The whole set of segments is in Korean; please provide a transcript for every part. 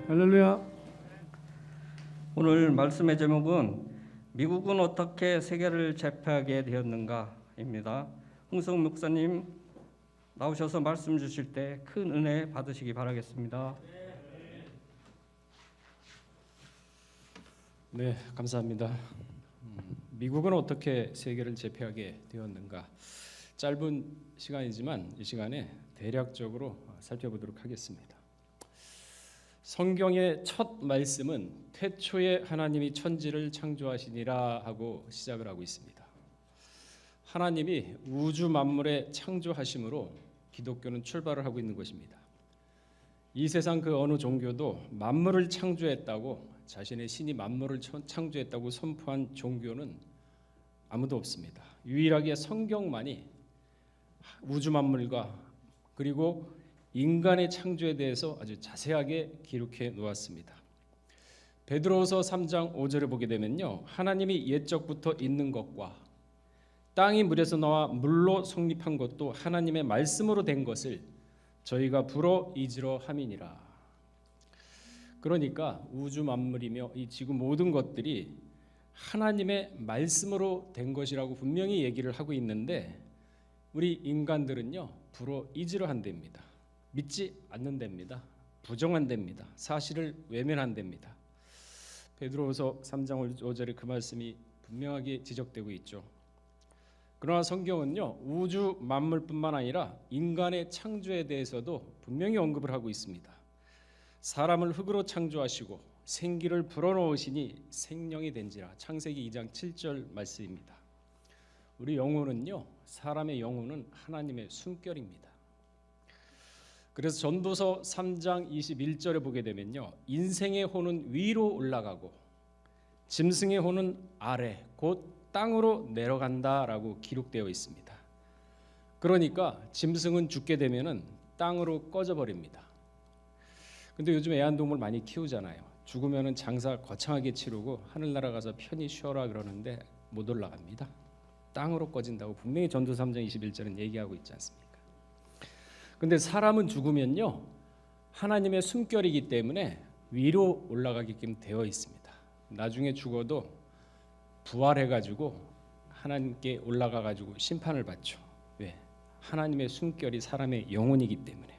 할렐루야. 오늘 말씀의 제목은 미국은 어떻게 세계를 제패하게 되었는가입니다. 홍성 목사님 나오셔서 말씀 주실 때 큰 은혜 받으시기 바라겠습니다. 네, 감사합니다. 미국은 어떻게 세계를 제패하게 되었는가? 짧은 시간이지만 이 시간에 대략적으로 살펴보도록 하겠습니다. 성경의 첫 말씀은 태초에 하나님이 천지를 창조하시니라 하고 시작을 하고 있습니다. 하나님이 우주 만물의 창조하심으로 기독교는 출발을 하고 있는 것입니다. 이 세상 그 어느 종교도 만물을 창조했다고, 자신의 신이 만물을 창조했다고 선포한 종교는 아무도 없습니다. 유일하게 성경만이 우주 만물과 그리고 인간의 창조에 대해서 아주 자세하게 기록해 놓았습니다. 베드로후서 3장 5절을 보게 되면요, 하나님이 옛적부터 있는 것과 땅이 물에서 나와 물로 성립한 것도 하나님의 말씀으로 된 것을 저희가 불어 이지러 함이니라. 그러니까 우주 만물이며 이 지구 모든 것들이 하나님의 말씀으로 된 것이라고 분명히 얘기를 하고 있는데, 우리 인간들은요 불어 이지러 한답니다. 믿지 않는답니다. 부정한답니다. 사실을 외면한답니다. 베드로후서 3장 5절에 그 말씀이 분명하게 지적되고 있죠. 그러나 성경은요 우주 만물뿐만 아니라 인간의 창조에 대해서도 분명히 언급을 하고 있습니다. 사람을 흙으로 창조하시고 생기를 불어넣으시니 생명이 된지라. 창세기 2장 7절 말씀입니다. 우리 영혼은요, 사람의 영혼은 하나님의 숨결입니다. 그래서 전도서 3장 21절에 보게 되면요, 인생의 혼은 위로 올라가고 짐승의 혼은 아래 곧 땅으로 내려간다라고 기록되어 있습니다. 그러니까 짐승은 죽게 되면은 땅으로 꺼져버립니다. 근데 요즘 애완동물 많이 키우잖아요. 죽으면은 장사 거창하게 치르고 하늘나라 가서 편히 쉬어라 그러는데 못 올라갑니다. 땅으로 꺼진다고 분명히 전도서 3장 21절은 얘기하고 있지 않습니까? 근데 사람은 죽으면요 하나님의 숨결이기 때문에 위로 올라가게끔 되어 있습니다. 나중에 죽어도 부활해가지고 하나님께 올라가가지고 심판을 받죠. 왜? 하나님의 숨결이 사람의 영혼이기 때문에.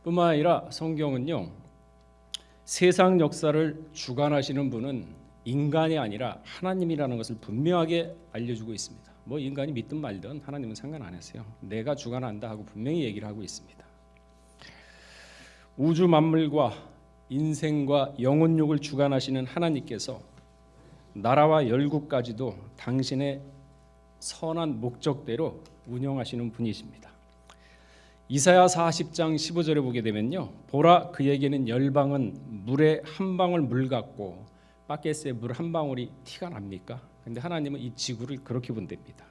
뿐만 아니라 성경은요, 세상 역사를 주관하시는 분은 인간이 아니라 하나님이라는 것을 분명하게 알려주고 있습니다. 뭐 인간이 믿든 말든 하나님은 상관 안 하세요. 내가 주관한다 하고 분명히 얘기를 하고 있습니다. 우주 만물과 인생과 영혼욕을 주관하시는 하나님께서 나라와 열국까지도 당신의 선한 목적대로 운영하시는 분이십니다. 이사야 40장 15절에 보게 되면요, 보라 그에게는 열방은 물에 한 방울 물 같고 바켓에 물 한 방울이 티가 납니까? 근데 하나님은 이 지구를 그렇게 본답니다.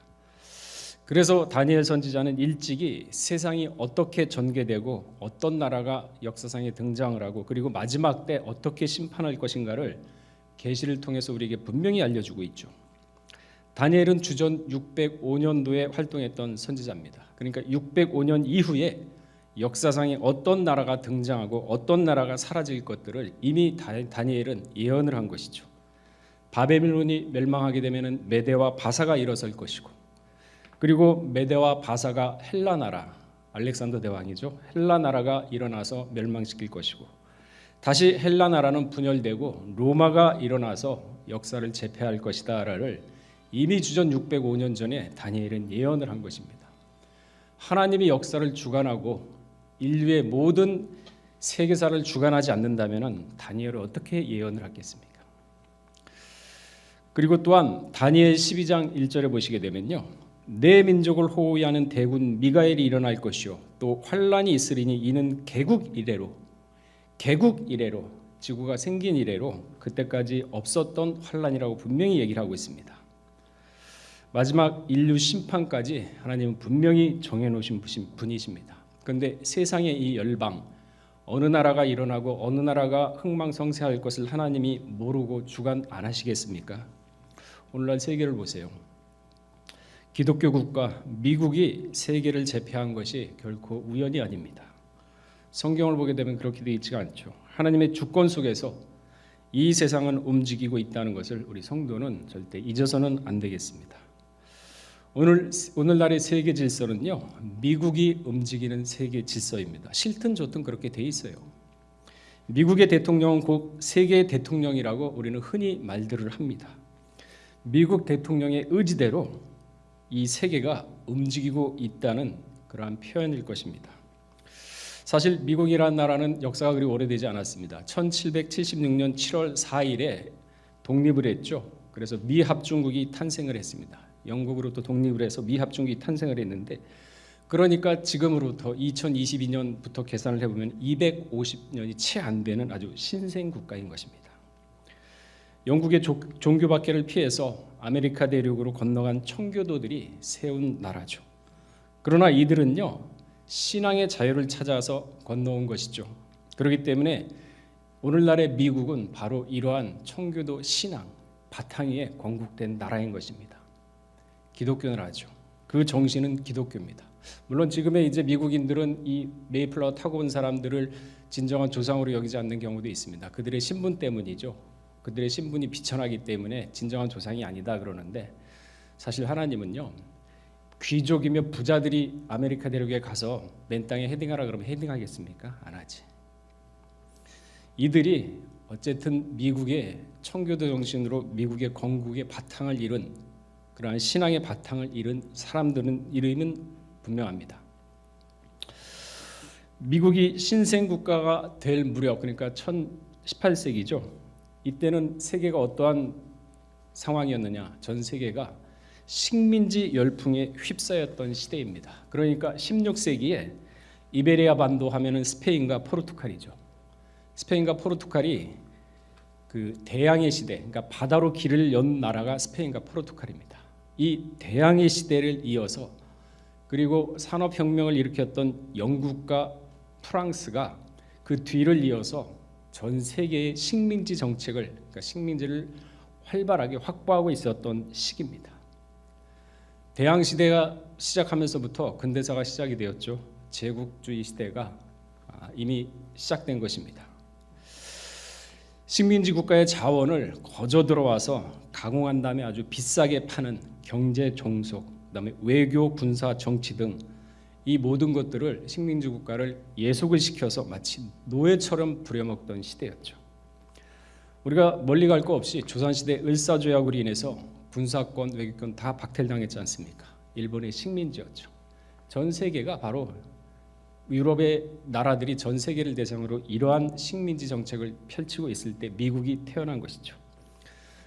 그래서 다니엘 선지자는 일찍이 세상이 어떻게 전개되고 어떤 나라가 역사상에 등장을 하고 그리고 마지막 때 어떻게 심판할 것인가를 계시를 통해서 우리에게 분명히 알려주고 있죠. 다니엘은 주전 605년도에 활동했던 선지자입니다. 그러니까 605년 이후에 역사상에 어떤 나라가 등장하고 어떤 나라가 사라질 것들을 이미 다니엘은 예언을 한 것이죠. 바벨론이 멸망하게 되면 메대와 바사가 일어설 것이고, 그리고 메대와 바사가 헬라 나라, 알렉산더 대왕이죠. 헬라 나라가 일어나서 멸망시킬 것이고, 다시 헬라 나라는 분열되고 로마가 일어나서 역사를 제패할 것이다라를 이미 주전 605년 전에 다니엘은 예언을 한 것입니다. 하나님이 역사를 주관하고 인류의 모든 세계사를 주관하지 않는다면 다니엘은 어떻게 예언을 하겠습니까? 그리고 또한 다니엘 12장 1절에 보시게 되면요, 내 민족을 호위하는 대군 미가엘이 일어날 것이요 또 환란이 있으리니 이는 개국 이래로 지구가 생긴 이래로 그때까지 없었던 환란이라고 분명히 얘기를 하고 있습니다. 마지막 인류 심판까지 하나님은 분명히 정해놓으신 분이십니다. 그런데 세상의 이 열방, 어느 나라가 일어나고 어느 나라가 흥망성쇠할 것을 하나님이 모르고 주관 안 하시겠습니까? 오늘날 세계를 보세요. 기독교 국가 미국이 세계를 제패한 것이 결코 우연이 아닙니다. 성경을 보게 되면 그렇게 되어 있지가 않죠. 하나님의 주권 속에서 이 세상은 움직이고 있다는 것을 우리 성도는 절대 잊어서는 안 되겠습니다. 오늘날의 세계 질서는요, 미국이 움직이는 세계 질서입니다. 싫든 좋든 그렇게 돼 있어요. 미국의 대통령은 곧 세계의 대통령이라고 우리는 흔히 말들을 합니다. 미국 대통령의 의지대로 이 세계가 움직이고 있다는 그러한 표현일 것입니다. 사실 미국이라는 나라는 역사가 그리 오래되지 않았습니다. 1776년 7월 4일에 독립을 했죠. 그래서 미합중국이 탄생을 했습니다. 영국으로부터 독립을 해서 미합중국이 탄생을 했는데, 그러니까 지금으로부터 2022년부터 계산을 해보면 250년이 채 안 되는 아주 신생 국가인 것입니다. 영국의 종교 박해를 피해서 아메리카 대륙으로 건너간 청교도들이 세운 나라죠. 그러나 이들은요, 신앙의 자유를 찾아서 건너온 것이죠. 그렇기 때문에 오늘날의 미국은 바로 이러한 청교도 신앙 바탕 위에 건국된 나라인 것입니다. 기독교 나라죠. 그 정신은 기독교입니다. 물론 지금의 이제 미국인들은 이 메이플라워 타고 온 사람들을 진정한 조상으로 여기지 않는 경우도 있습니다. 그들의 신분 때문이죠. 그들의 신분이 비천하기 때문에 진정한 조상이 아니다 그러는데, 사실 하나님은요, 귀족이며 부자들이 아메리카 대륙에 가서 맨 땅에 헤딩하라 그러면 헤딩하겠습니까? 안 하지. 이들이 어쨌든 미국의 청교도 정신으로 미국의 건국의 바탕을 이룬, 그러한 신앙의 바탕을 이룬 사람들은 이름은 분명합니다. 미국이 신생 국가가 될 무렵, 그러니까 18세기죠. 이때는 세계가 어떠한 상황이었느냐? 전 세계가 식민지 열풍에 휩싸였던 시대입니다. 그러니까 16세기에 이베리아 반도 하면은 스페인과 포르투갈이죠. 스페인과 포르투갈이 그 대항해 시대, 그러니까 바다로 길을 연 나라가 스페인과 포르투갈입니다. 이 대항해 시대를 이어서, 그리고 산업혁명을 일으켰던 영국과 프랑스가 그 뒤를 이어서 전 세계의 식민지 정책을, 그러니까 식민지를 활발하게 확보하고 있었던 시기입니다. 대항 시대가 시작하면서부터 근대사가 시작이 되었죠. 제국주의 시대가 이미 시작된 것입니다. 식민지 국가의 자원을 거저 들어와서 가공한 다음에 아주 비싸게 파는 경제 종속, 그다음에 외교, 군사, 정치 등 이 모든 것들을 식민지 국가를 예속을 시켜서 마치 노예처럼 부려먹던 시대였죠. 우리가 멀리 갈 거 없이 조선시대 을사조약으로 인해서 군사권, 외교권 다 박탈당했지 않습니까? 일본의 식민지였죠. 전 세계가 바로 유럽의 나라들이 전 세계를 대상으로 이러한 식민지 정책을 펼치고 있을 때 미국이 태어난 것이죠.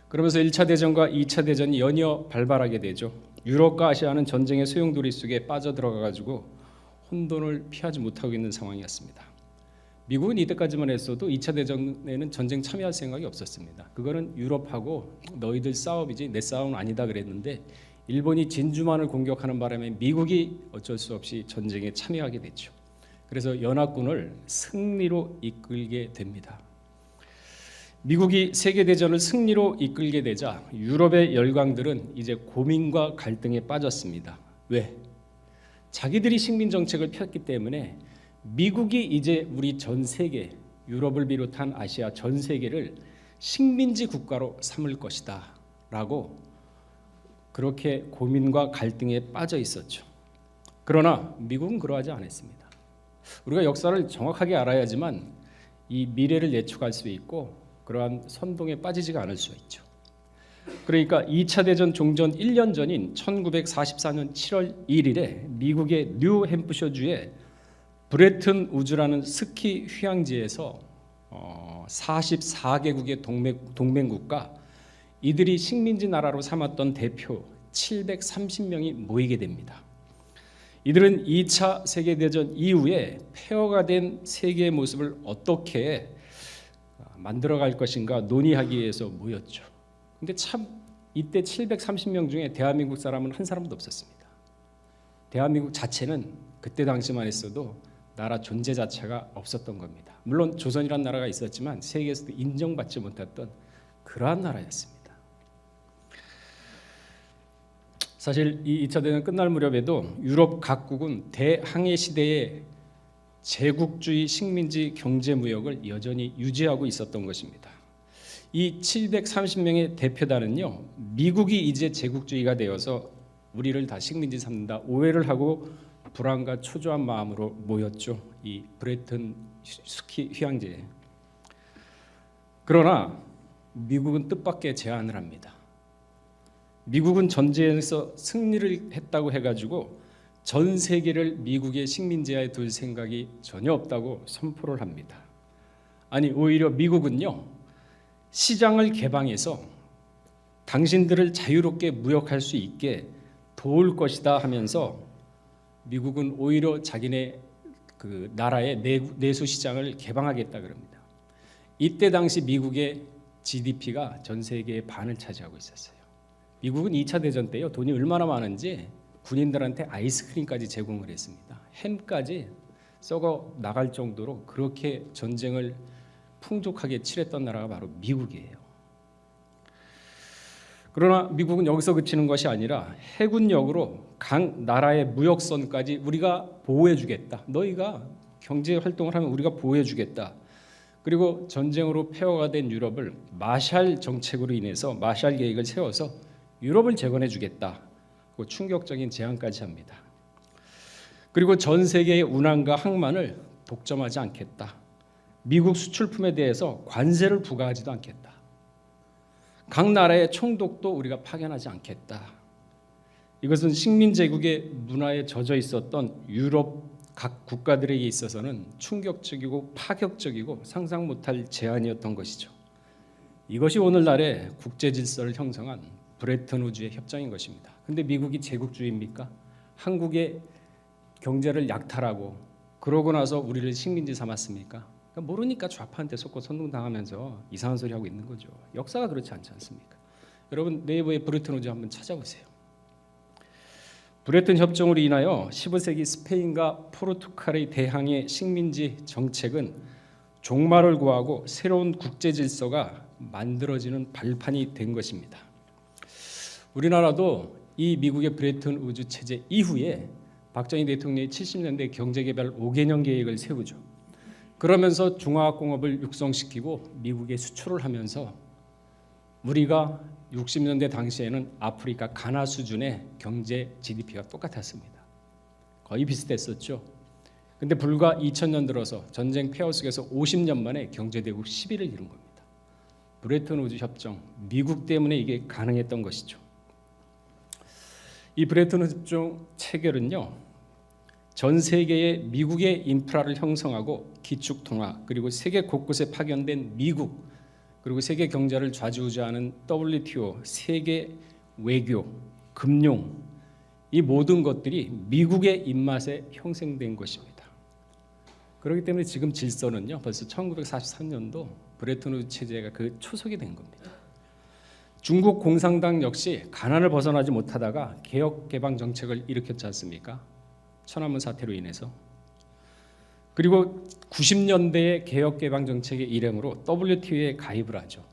그러면서 1차 대전과 2차 대전이 연이어 발발하게 되죠. 유럽과 아시아는 전쟁의 소용돌이 속에 빠져들어가 가지고 혼돈을 피하지 못하고 있는 상황이었습니다. 미국은 이때까지만 했어도 2차 대전에는 전쟁 참여할 생각이 없었습니다. 그거는 유럽하고 너희들 싸움이지 내 싸움은 아니다 그랬는데, 일본이 진주만을 공격하는 바람에 미국이 어쩔 수 없이 전쟁에 참여하게 됐죠. 그래서 연합군을 승리로 이끌게 됩니다. 미국이 세계대전을 승리로 이끌게 되자 유럽의 열강들은 이제 고민과 갈등에 빠졌습니다. 왜? 자기들이 식민 정책을 폈기 때문에 미국이 이제 우리 전 세계, 유럽을 비롯한 아시아 전 세계를 식민지 국가로 삼을 것이다 라고 그렇게 고민과 갈등에 빠져 있었죠. 그러나 미국은 그러하지 않았습니다. 우리가 역사를 정확하게 알아야지만 이 미래를 예측할 수 있고 그러한 선동에 빠지지가 않을 수 있죠. 그러니까 2차 대전 종전 1년 전인 1944년 7월 1일에 미국의 뉴햄프셔주의 브레튼 우즈라는 스키 휴양지에서 44개국의 동맹국가, 이들이 식민지 나라로 삼았던 대표 730명이 모이게 됩니다. 이들은 2차 세계대전 이후에 폐허가 된 세계의 모습을 어떻게 만들어갈 것인가 논의하기 위해서 모였죠. 근데 참 이때 730명 중에 대한민국 사람은 한 사람도 없었습니다. 대한민국 자체는 그때 당시만 했어도 나라 존재 자체가 없었던 겁니다. 물론 조선이라는 나라가 있었지만 세계에서도 인정받지 못했던 그러한 나라였습니다. 사실 이 2차 대전 끝날 무렵에도 유럽 각국은 대항해 시대에 제국주의 식민지 경제무역을 여전히 유지하고 있었던 것입니다. 이 730명의 대표단은요, 미국이 이제 제국주의가 되어서 우리를 다 식민지 삼는다 오해를 하고 불안과 초조한 마음으로 모였죠. 이 브레튼 스키 휴양지에. 그러나 미국은 뜻밖의 제안을 합니다. 미국은 전쟁에서 승리를 했다고 해가지고 전 세계를 미국의 식민지하에 둘 생각이 전혀 없다고 선포를 합니다. 아니 오히려 미국은요, 시장을 개방해서 당신들을 자유롭게 무역할 수 있게 도울 것이다 하면서 미국은 오히려 자기네 그 나라의 내수 시장을 개방하겠다 그럽니다. 이때 당시 미국의 GDP가 전 세계의 반을 차지하고 있었어요. 미국은 2차 대전 때요, 돈이 얼마나 많은지 군인들한테 아이스크림까지 제공을 했습니다. 햄까지 썩어 나갈 정도로 그렇게 전쟁을 풍족하게 치렀던 나라가 바로 미국이에요. 그러나 미국은 여기서 그치는 것이 아니라 해군력으로 각 나라의 무역선까지 우리가 보호해주겠다. 너희가 경제 활동을 하면 우리가 보호해주겠다. 그리고 전쟁으로 폐허가 된 유럽을 마샬 정책으로 인해서 마샬 계획을 세워서 유럽을 재건해주겠다. 그 충격적인 제안까지 합니다. 그리고 전 세계의 운항과 항만을 독점하지 않겠다. 미국 수출품에 대해서 관세를 부과하지도 않겠다. 각 나라의 총독도 우리가 파견하지 않겠다. 이것은 식민제국의 문화에 젖어 있었던 유럽 각 국가들에게 있어서는 충격적이고 파격적이고 상상 못할 제안이었던 것이죠. 이것이 오늘날의 국제 질서를 형성한 브레튼 우즈의 협정인 것입니다. 근데 미국이 제국주의입니까? 한국의 경제를 약탈하고 그러고 나서 우리를 식민지 삼았습니까? 그러니까 모르니까 좌파한테 속고 선동당하면서 이상한 소리 하고 있는 거죠. 역사가 그렇지 않지 않습니까? 여러분 네이버에 브레튼 우즈 한번 찾아보세요. 브레튼 협정으로 인하여 15세기 스페인과 포르투갈의 대항해 식민지 정책은 종말을 구하고 새로운 국제 질서가 만들어지는 발판이 된 것입니다. 우리나라도 이 미국의 브레튼 우즈 체제 이후에 박정희 대통령이 70년대 경제개발 5개년 계획을 세우죠. 그러면서 중화학공업을 육성시키고 미국에 수출을 하면서 우리가 60년대 당시에는 아프리카 가나 수준의 경제 GDP가 똑같았습니다. 거의 비슷했었죠. 근데 불과 2000년 들어서 전쟁 폐허 속에서 50년 만에 경제대국 10위를 이룬 겁니다. 브레튼 우즈 협정, 미국 때문에 이게 가능했던 것이죠. 이 브레튼 우즈 협정 체결은요, 전 세계에 미국의 인프라를 형성하고 기축 통화 그리고 세계 곳곳에 파견된 미국 그리고 세계 경제를 좌지우지하는 WTO, 세계 외교, 금융 이 모든 것들이 미국의 입맛에 형성된 것입니다. 그렇기 때문에 지금 질서는요, 벌써 1943년도 브레튼 우즈 체제가 그 초석이 된 겁니다. 중국 공산당 역시 가난을 벗어나지 못하다가 개혁 개방 정책을 일으켰지 않습니까? 천안문 사태로 인해서. 그리고 90년대의 개혁 개방 정책의 일행으로 WTO에 가입을 하죠.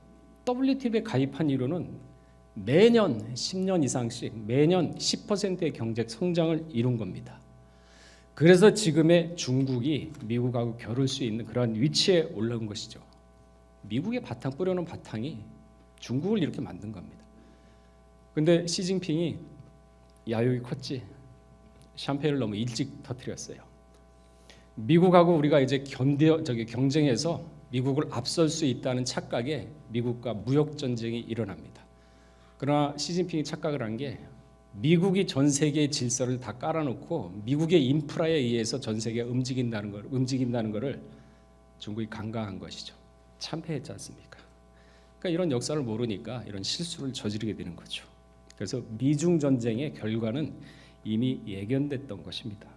WTO에 가입한 이유는 매년 10년 이상씩 매년 10%의 경제 성장을 이룬 겁니다. 그래서 지금의 중국이 미국하고 겨룰 수 있는 그런 위치에 올라온 것이죠. 미국의 바탕 뿌려놓은 바탕이 중국을 이렇게 만든 겁니다. 근데 시진핑이 야욕이 컸지. 샴페인을 너무 일찍 터뜨렸어요. 미국하고 우리가 이제 경쟁해서 미국을 앞설 수 있다는 착각에 미국과 무역 전쟁이 일어납니다. 그러나 시진핑이 착각을 한 게 미국이 전 세계의 질서를 다 깔아놓고 미국의 인프라에 의해서 전 세계가 움직인다는 것을 중국이 간과한 것이죠. 참패했지 않습니까? 그러니까 이런 역사를 모르니까 이런 실수를 저지르게 되는 거죠. 그래서 미중 전쟁의 결과는 이미 예견됐던 것입니다.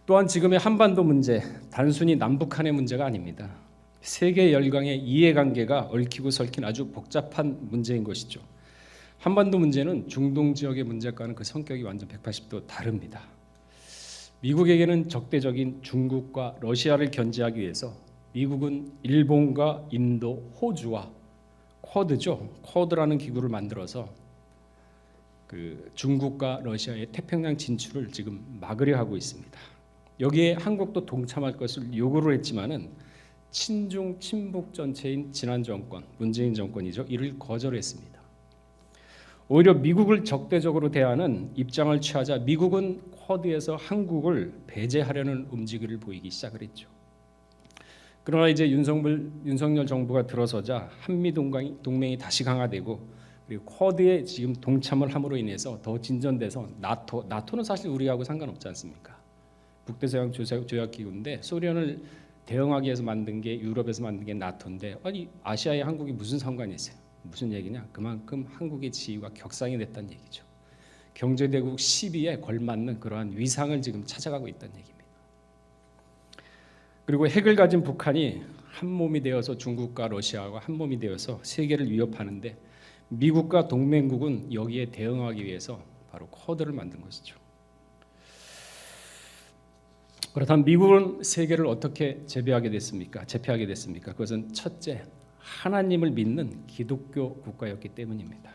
또한 지금의 한반도 문제, 단순히 남북한의 문제가 아닙니다. 세계 열강의 이해관계가 얽히고 설킨 아주 복잡한 문제인 것이죠. 한반도 문제는 중동 지역의 문제과는 그 성격이 완전 180도 다릅니다. 미국에게는 적대적인 중국과 러시아를 견제하기 위해서 미국은 일본과 인도, 호주와 쿼드라는 기구를 만들어서 그 중국과 러시아의 태평양 진출을 지금 막으려 하고 있습니다. 여기에 한국도 동참할 것을 요구를 했지만은 친중 친북 전체인 지난 정권, 문재인 정권이죠. 이를 거절했습니다. 오히려 미국을 적대적으로 대하는 입장을 취하자 미국은 쿼드에서 한국을 배제하려는 움직임을 보이기 시작을 했죠. 그러나 이제 윤석열 정부가 들어서자 한미 동맹이 다시 강화되고 그리고 쿼드에 지금 동참을 함으로 인해서 더 진전돼서 나토는 사실 우리하고 상관없지 않습니까? 북대서양 조약 기구인데 소련을 대응하기 위해서 만든 게 유럽에서 만든 게 나토인데 아니 아시아에 한국이 무슨 상관이 있어요? 무슨 얘기냐? 그만큼 한국의 지위가 격상이 됐다는 얘기죠. 경제대국 10위에 걸맞는 그러한 위상을 지금 찾아가고 있다는 얘기입니다. 그리고 핵을 가진 북한이 한 몸이 되어서 중국과 러시아와 한 몸이 되어서 세계를 위협하는데 미국과 동맹국은 여기에 대응하기 위해서 바로 쿼드를 만든 것이죠. 그렇다면 미국은 세계를 어떻게 제패하게 됐습니까? 그것은 첫째, 하나님을 믿는 기독교 국가였기 때문입니다.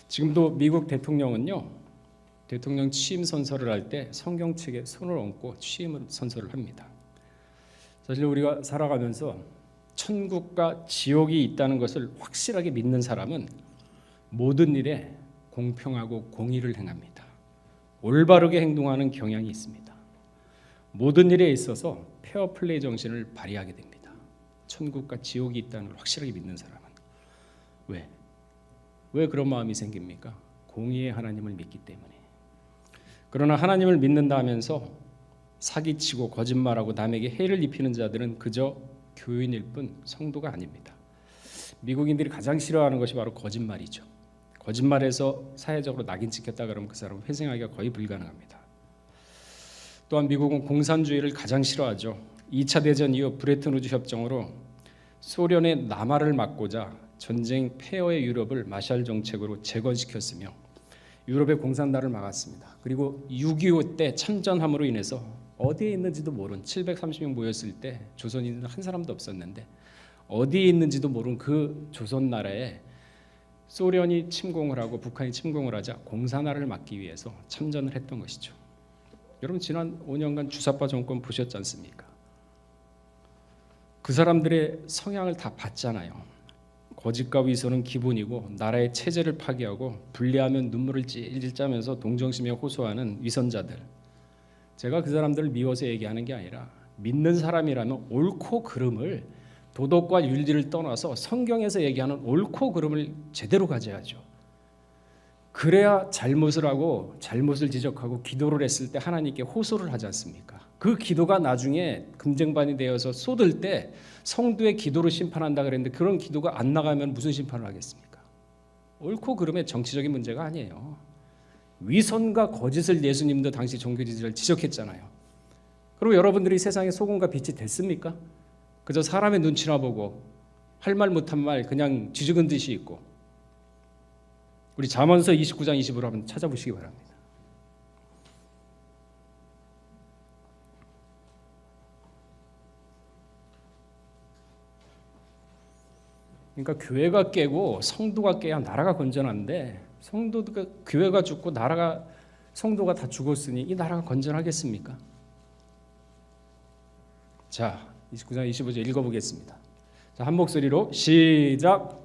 지금도 미국 대통령은요, 대통령 취임 선서를 할 때 성경책에 손을 얹고 취임 선서를 합니다. 사실 우리가 살아가면서 천국과 지옥이 있다는 것을 확실하게 믿는 사람은 모든 일에 공평하고 공의를 행합니다. 올바르게 행동하는 경향이 있습니다. 모든 일에 있어서 페어플레이 정신을 발휘하게 됩니다. 천국과 지옥이 있다는 걸 확실하게 믿는 사람은. 왜 그런 마음이 생깁니까? 공의의 하나님을 믿기 때문에. 그러나 하나님을 믿는다 하면서 사기치고 거짓말하고 남에게 해를 입히는 자들은 그저 교인일 뿐 성도가 아닙니다. 미국인들이 가장 싫어하는 것이 바로 거짓말이죠. 거짓말해서 사회적으로 낙인 찍혔다 그러면 그 사람은 회생하기가 거의 불가능합니다. 또한 미국은 공산주의를 가장 싫어하죠. 2차 대전 이후 브레튼-우즈 협정으로 소련의 남하를 막고자 전쟁 폐허의 유럽을 마샬 정책으로 재건시켰으며 유럽의 공산당을 막았습니다. 그리고 6.25 때 참전함으로 인해서 어디에 있는지도 모른 730명 모였을 때 조선인은 한 사람도 없었는데 어디에 있는지도 모른 그 조선 나라에 소련이 침공을 하고 북한이 침공을 하자 공산화를 막기 위해서 참전을 했던 것이죠. 여러분 지난 5년간 주사파 정권 보셨지 않습니까? 그 사람들의 성향을 다 봤잖아요. 거짓과 위선은 기본이고 나라의 체제를 파괴하고 분리하면 눈물을 찔찔 짜면서 동정심에 호소하는 위선자들. 제가 그 사람들을 미워서 얘기하는 게 아니라 믿는 사람이라면 옳고 그름을 도덕과 윤리를 떠나서 성경에서 얘기하는 옳고 그름을 제대로 가져야죠. 그래야 잘못을 하고 잘못을 지적하고 기도를 했을 때 하나님께 호소를 하지 않습니까? 그 기도가 나중에 금쟁반이 되어서 쏟을 때 성도의 기도로 심판한다 그랬는데 그런 기도가 안 나가면 무슨 심판을 하겠습니까? 옳고 그름의 정치적인 문제가 아니에요. 위선과 거짓을 예수님도 당시 종교지지를 지적했잖아요. 그리고 여러분들이 세상의 소금과 빛이 됐습니까? 그저 사람의 눈치나 보고 할 말 못한 말 그냥 쥐죽은 듯이 있고. 우리 잠언서 29장 20으로 한번 찾아보시기 바랍니다. 그러니까 교회가 깨고 성도가 깨야 나라가 건전한데 성도가 교회가 죽고 나라가 성도가 다 죽었으니 이 나라가 건전하겠습니까? 자, 29장 25절 읽어보겠습니다. 자, 한 목소리로 시작.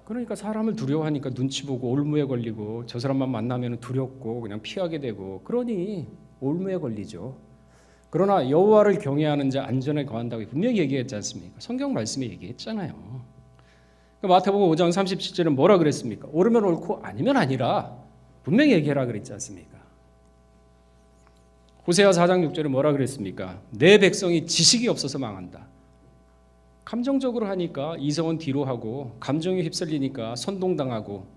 그러니까 사람을 두려워하니까 눈치 보고 올무에 걸리고 저 사람만 만나면 두렵고 그냥 피하게 되고 그러니 올무에 걸리죠. 그러나 여호와를 경외하는 자 안전에 거한다고 분명히 얘기했지 않습니까? 성경 말씀에 얘기했잖아요. 마태복음 5장 37절은 뭐라 그랬습니까? 옳으면 옳고 아니면 아니라 분명히 얘기해라 그랬지 않습니까? 호세아 4장 6절에 뭐라 그랬습니까? 내 백성이 지식이 없어서 망한다. 감정적으로 하니까 이성은 뒤로 하고 감정에 휩쓸리니까 선동당하고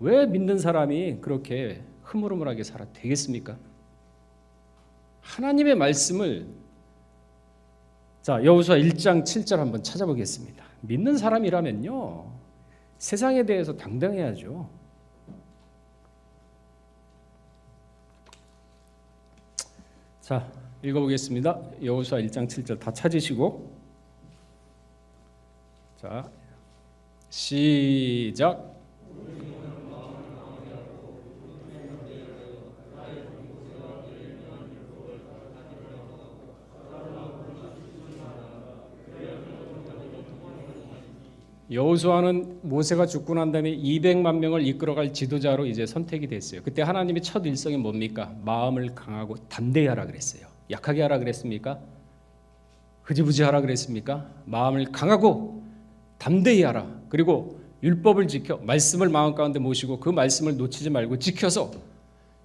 왜 믿는 사람이 그렇게 흐물흐물하게 살아 되겠습니까? 하나님의 말씀을 자 여호수아 1장 7절 한번 찾아보겠습니다. 믿는 사람이라면요 세상에 대해서 당당해야죠. 자 읽어보겠습니다. 여호수아 1장 7절 다 찾으시고 자 시작. 여호수아는 모세가 죽고 난 다음에 200만 명을 이끌어갈 지도자로 이제 선택이 됐어요. 그때 하나님의 첫 일성이 뭡니까? 마음을 강하고 담대히 하라 그랬어요. 약하게 하라 그랬습니까? 흐지부지 하라 그랬습니까? 마음을 강하고 담대히 하라. 그리고 율법을 지켜 말씀을 마음 가운데 모시고 그 말씀을 놓치지 말고 지켜서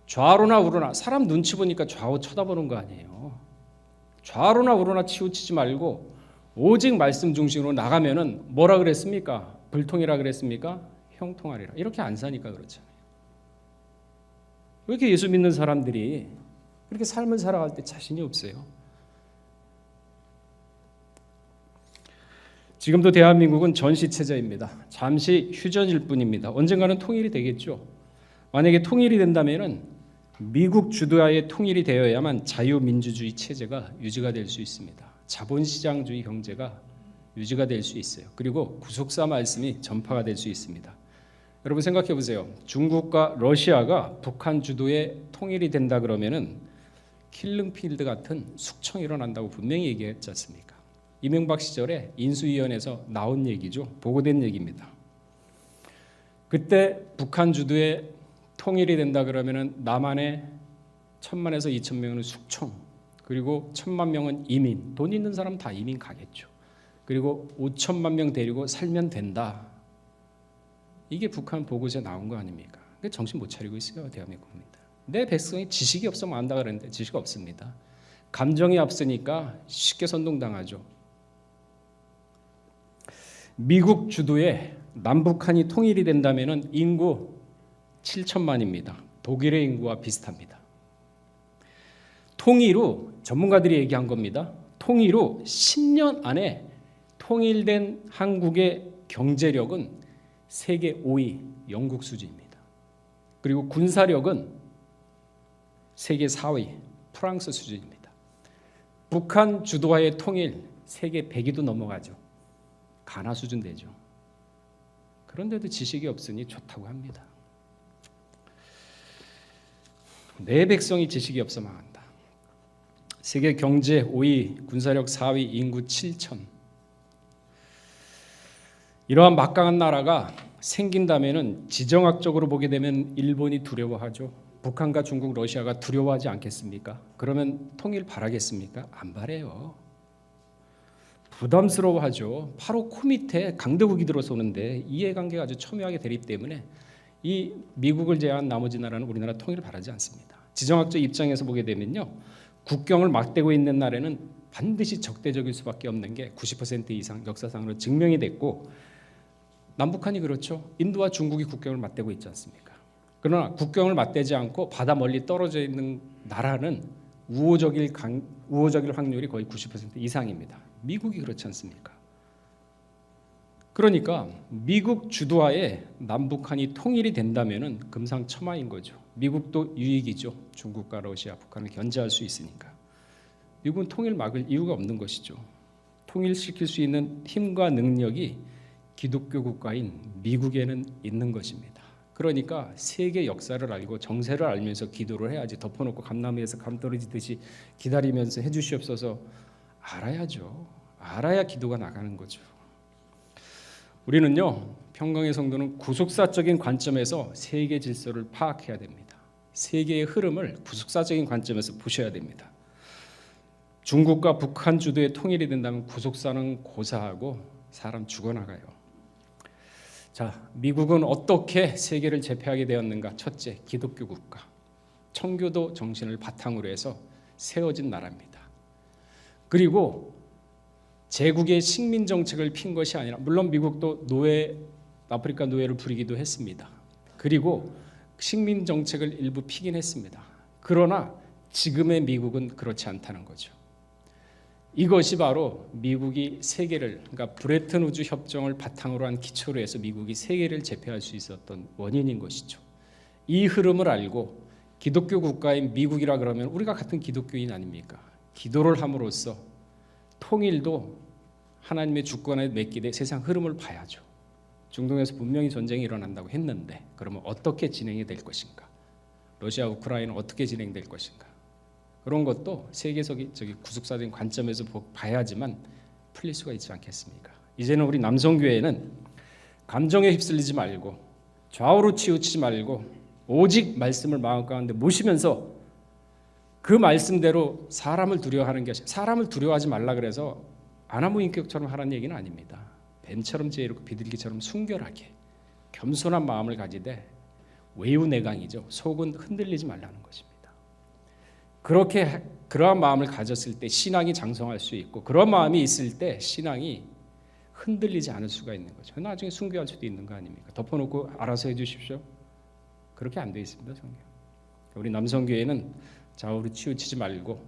좌로나 우로나, 사람 눈치 보니까 좌우 쳐다보는 거 아니에요. 좌로나 우로나 치우치지 말고 오직 말씀 중심으로 나가면은 뭐라 그랬습니까? 불통이라 그랬습니까? 형통하리라. 이렇게 안 사니까 그렇잖아요. 왜 이렇게 예수 믿는 사람들이 그렇게 삶을 살아갈 때 자신이 없어요? 지금도 대한민국은 전시체제입니다. 잠시 휴전일 뿐입니다. 언젠가는 통일이 되겠죠. 만약에 통일이 된다면은 미국 주도하에 통일이 되어야만 자유민주주의 체제가 유지가 될 수 있습니다. 자본시장주의 경제가 유지가 될 수 있어요. 그리고 구속사 말씀이 전파가 될 수 있습니다. 여러분 생각해 보세요. 중국과 러시아가 북한 주도에 통일이 된다 그러면은 킬링필드 같은 숙청이 일어난다고 분명히 얘기했지 않습니까? 이명박 시절에 인수위원회에서 나온 얘기죠. 보고된 얘기입니다. 그때 북한 주도에 통일이 된다 그러면은 남한에 1000만에서 2000명은 숙청, 그리고 1000만 명은 이민, 돈 있는 사람 다 이민 가겠죠. 그리고 5천만 명 데리고 살면 된다. 이게 북한 보고서에 나온 거 아닙니까? 정신 못 차리고 있어요, 대한민국 국민들. 내 백성이 지식이 없으면 안다 그랬는데 지식 없습니다. 감정이 앞서니까 쉽게 선동당하죠. 미국 주도에 남북한이 통일이 된다면은 인구 7천만입니다. 독일의 인구와 비슷합니다. 통일 후 전문가들이 얘기한 겁니다. 통일 후 10년 안에 통일된 한국의 경제력은 세계 5위 영국 수준입니다. 그리고 군사력은 세계 4위 프랑스 수준입니다. 북한 주도하의 통일 세계 100위도 넘어가죠. 가나 수준 되죠. 그런데도 지식이 없으니 좋다고 합니다. 내 백성이 지식이 없어 망한다. 세계 경제 5위, 군사력 4위, 인구 7천. 이러한 막강한 나라가 생긴다면은 지정학적으로 보게 되면 일본이 두려워하죠. 북한과 중국, 러시아가 두려워하지 않겠습니까? 그러면 통일 바라겠습니까? 안 바래요. 부담스러워하죠. 바로 코 밑에 강대국이 들어서는데 이해관계가 아주 첨예하게 되기 때문에 이 미국을 제외한 나머지 나라는 우리나라 통일을 바라지 않습니다. 지정학적 입장에서 보게 되면요, 국경을 막대고 있는 나라는 반드시 적대적일 수밖에 없는 게 90% 이상 역사상으로 증명이 됐고, 남북한이 그렇죠. 인도와 중국이 국경을 맞대고 있지 않습니까? 그러나 국경을 맞대지 않고 바다 멀리 떨어져 있는 나라는 우호적일 확률이 거의 90% 이상입니다. 미국이 그렇지 않습니까? 그러니까 미국 주도하에 남북한이 통일이 된다면은 금상첨화인 거죠. 미국도 유익이죠. 중국과 러시아, 북한을 견제할 수 있으니까. 미국은 통일 막을 이유가 없는 것이죠. 통일시킬 수 있는 힘과 능력이 기독교 국가인 미국에는 있는 것입니다. 그러니까 세계 역사를 알고 정세를 알면서 기도를 해야지. 덮어놓고 감나무에서 감 떨어지듯이 기다리면서 해주시옵소서 알아야죠. 알아야 기도가 나가는 거죠. 우리는요, 평강의 성도는 구속사적인 관점에서 세계 질서를 파악해야 됩니다. 세계의 흐름을 구속사적인 관점에서 보셔야 됩니다. 중국과 북한 주도의 통일이 된다면 구속사는 고사하고 사람 죽어나가요. 자, 미국은 어떻게 세계를 제패하게 되었는가? 첫째, 기독교 국가, 청교도 정신을 바탕으로 해서 세워진 나라입니다. 그리고 제국의 식민 정책을 핀 것이 아니라, 물론 미국도 아프리카 노예를 부리기도 했습니다. 그리고 식민 정책을 일부 피긴 했습니다. 그러나 지금의 미국은 그렇지 않다는 거죠. 이것이 바로 미국이 세계를, 그러니까 브레튼 우주 협정을 바탕으로 한 기초로 해서 미국이 세계를 제패할 수 있었던 원인인 것이죠. 이 흐름을 알고 기독교 국가인 미국이라 그러면 우리가 같은 기독교인 아닙니까? 기도를 함으로써 통일도 하나님의 주권에 맡기되 세상 흐름을 봐야죠. 중동에서 분명히 전쟁이 일어난다고 했는데 그러면 어떻게 진행이 될 것인가? 러시아, 우크라이나는 어떻게 진행될 것인가? 그런 것도 세계적인 구속사적인 관점에서 봐야지만 풀릴 수가 있지 않겠습니까? 이제는 우리 남성교회는 감정에 휩쓸리지 말고 좌우로 치우치지 말고 오직 말씀을 마음 가운데 모시면서 그 말씀대로 사람을 두려워하는 것이, 사람을 두려워하지 말라 그래서 아나무 인격처럼 하라는 얘기는 아닙니다. 뱀처럼 지혜롭고 비둘기처럼 순결하게 겸손한 마음을 가지되 외유내강이죠. 속은 흔들리지 말라는 것입니다. 그렇게 그러한 마음을 가졌을 때 신앙이 장성할 수 있고, 그런 마음이 있을 때 신앙이 흔들리지 않을 수가 있는 거죠. 나중에 순교할 수도 있는 거 아닙니까? 덮어놓고 알아서 해주십시오. 그렇게 안 돼 있습니다, 성경. 우리 남성교회는 좌우로 치우치지 말고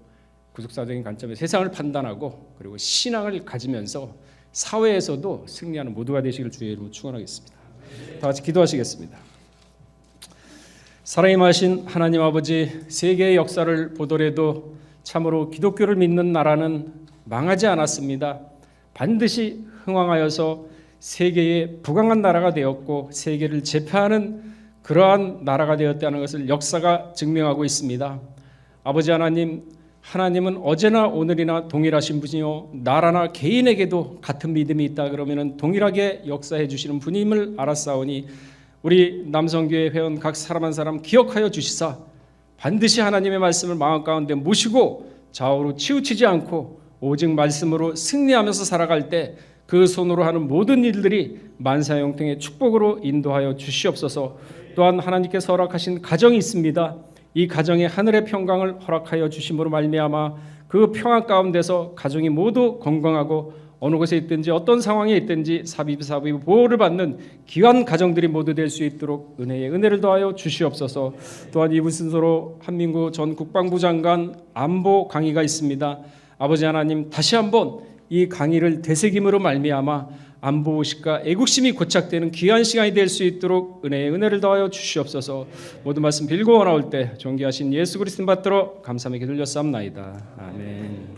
구속사적인 관점에서 세상을 판단하고 그리고 신앙을 가지면서 사회에서도 승리하는 모두가 되시길 주의 이름으로 축원하겠습니다. 다 같이 기도하시겠습니다. 살아임하신 하나님 아버지, 세계의 역사를 보더라도 참으로 기독교를 믿는 나라는 망하지 않았습니다. 반드시 흥왕하여서 세계의 부강한 나라가 되었고 세계를 제패하는 그러한 나라가 되었다는 것을 역사가 증명하고 있습니다. 아버지 하나님, 하나님은 어제나 오늘이나 동일하신 분이요 나라나 개인에게도 같은 믿음이 있다 그러면 동일하게 역사해 주시는 분임을 알았사오니 우리 남성교회 회원 각 사람 한 사람 기억하여 주시사 반드시 하나님의 말씀을 마음 가운데 모시고 좌우로 치우치지 않고 오직 말씀으로 승리하면서 살아갈 때 그 손으로 하는 모든 일들이 만사형통의 축복으로 인도하여 주시옵소서. 또한 하나님께서 허락하신 가정이 있습니다. 이 가정에 하늘의 평강을 허락하여 주심으로 말미암아 그 평안 가운데서 가정이 모두 건강하고 어느 곳에 있든지 어떤 상황에 있든지 사비사비 보호를 받는 귀한 가정들이 모두 될 수 있도록 은혜의 은혜를 더하여 주시옵소서. 또한 이분 순서로 한민구 전 국방부 장관 안보 강의가 있습니다. 아버지 하나님, 다시 한번 이 강의를 되새김으로 말미암아 안보의식과 애국심이 고착되는 귀한 시간이 될 수 있도록 은혜의 은혜를 더하여 주시옵소서. 모든 말씀 빌고 나올 때 존귀하신 예수 그리스도 받들어 감사하며 기도드렸사옵나이다. 아멘.